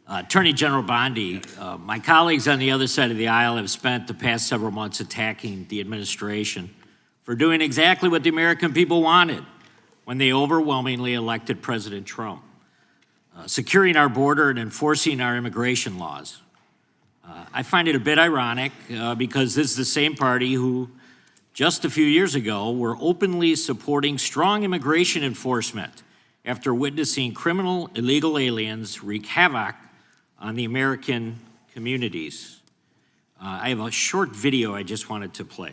Attorney General Bondi, my colleagues on the other side of the aisle have spent the past several months attacking the administration for doing exactly what the American people wanted when they overwhelmingly elected President Trump, securing our border and enforcing our immigration laws. I find it a bit ironic because this is the same party who just a few years ago were openly supporting strong immigration enforcement after witnessing criminal illegal aliens wreak havoc on the American communities. I have a short video I just wanted to play.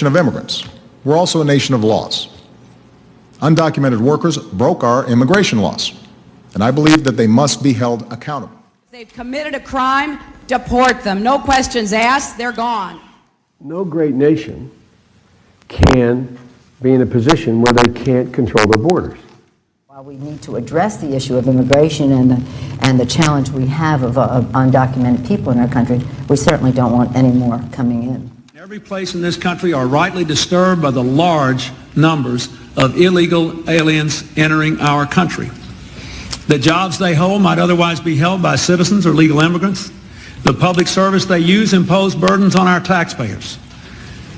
Of immigrants. We're also a nation of laws. Undocumented workers broke our immigration laws, and I believe that they must be held accountable. They've committed a crime, deport them. No questions asked, they're gone. No great nation can be in a position where they can't control their borders. While we need to address the issue of immigration and the challenge we have of undocumented people in our country, we certainly don't want any more coming in. Every place in this country are rightly disturbed by the large numbers of illegal aliens entering our country. The jobs they hold might otherwise be held by citizens or legal immigrants. The public service they use impose burdens on our taxpayers.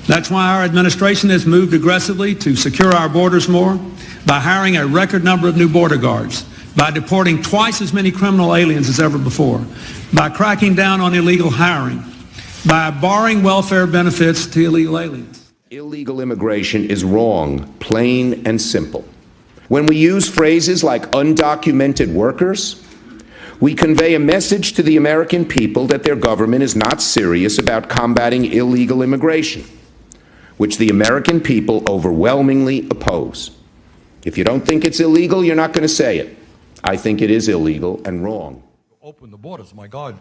That's why our administration has moved aggressively to secure our borders more, by hiring a record number of new border guards, by deporting twice as many criminal aliens as ever before, by cracking down on illegal hiring, by barring welfare benefits to illegal aliens. Illegal immigration is wrong, plain and simple. When we use phrases like undocumented workers, we convey a message to the American people that their government is not serious about combating illegal immigration, which the American people overwhelmingly oppose. If you don't think it's illegal, you're not going to say it. I think it is illegal and wrong. Open the borders, my God.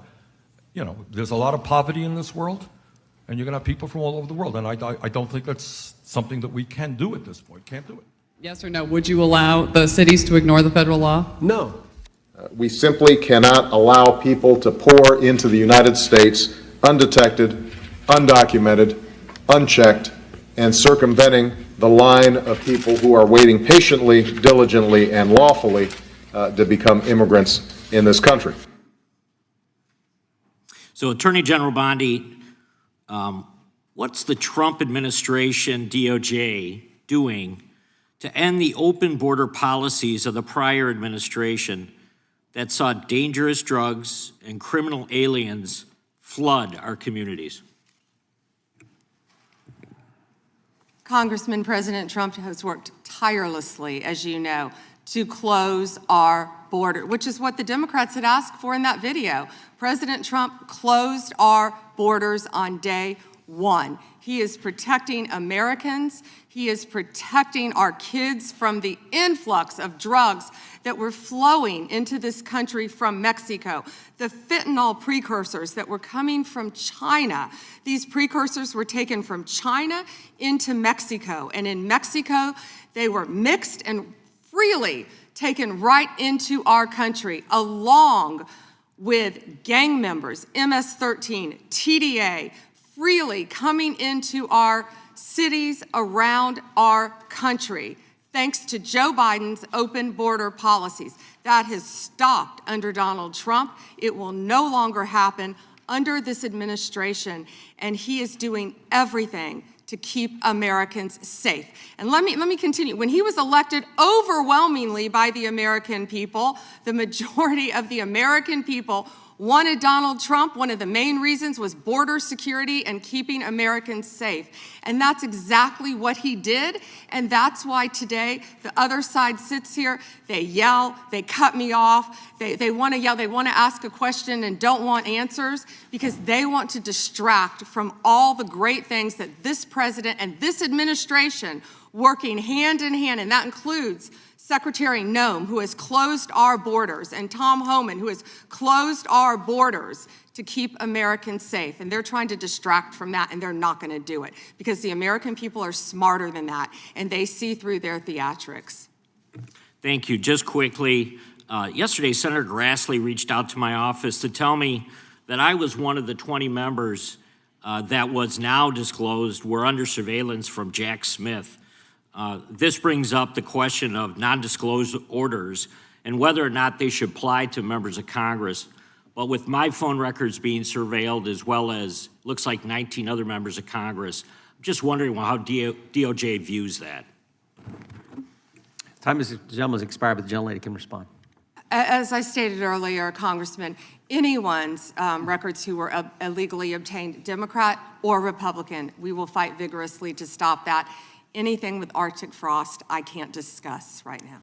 You know, there's a lot of poverty in this world, and you're going to have people from all over the world, and I don't think that's something that we can do at this point. Can't do it. Yes or no? Would you allow the cities to ignore the federal law? No. We simply cannot allow people to pour into the United States undetected, undocumented, unchecked, and circumventing the line of people who are waiting patiently, diligently, and lawfully to become immigrants in this country. So Attorney General Bondi, what's the Trump administration, DOJ, doing to end the open border policies of the prior administration that saw dangerous drugs and criminal aliens flood our communities? Congressman, President Trump has worked tirelessly, as you know, to close our border, which is what the Democrats had asked for in that video. President Trump closed our borders on day one. He is protecting Americans. He is protecting our kids from the influx of drugs that were flowing into this country from Mexico. The fentanyl precursors that were coming from China. These precursors were taken from China into Mexico. And in Mexico, they were mixed and freely taken right into our country, along with gang members, MS-13, TDA, freely coming into our cities around our country, thanks to Joe Biden's open border policies. That has stopped under Donald Trump. It will no longer happen under this administration, and he is doing everything to keep Americans safe. And let me continue. When he was elected overwhelmingly by the American people, the majority of the American people wanted Donald Trump. One of the main reasons was border security and keeping Americans safe. And that's exactly what he did. And that's why today the other side sits here, they yell, they cut me off, they want to yell, they want to ask a question and don't want answers because they want to distract from all the great things that this president and this administration working hand in hand, and that includes Secretary Noem, who has closed our borders, and Tom Homan, who has closed our borders to keep Americans safe. And they're trying to distract from that, and they're not going to do it because the American people are smarter than that, and they see through their theatrics. Thank you. Just quickly, yesterday, Senator Grassley reached out to my office to tell me that I was one of the 20 members that was now disclosed were under surveillance from Jack Smith. This brings up the question of non-disclosed orders and whether or not they should apply to members of Congress. But with my phone records being surveilled, as well as looks like 19 other members of Congress, I'm just wondering how DOJ views that. Time is, the gentleman's expired, but the gentlelady can respond. As I stated earlier, Congressman, anyone's records who were illegally obtained, Democrat or Republican, we will fight vigorously to stop that. Anything with Arctic frost, I can't discuss right now.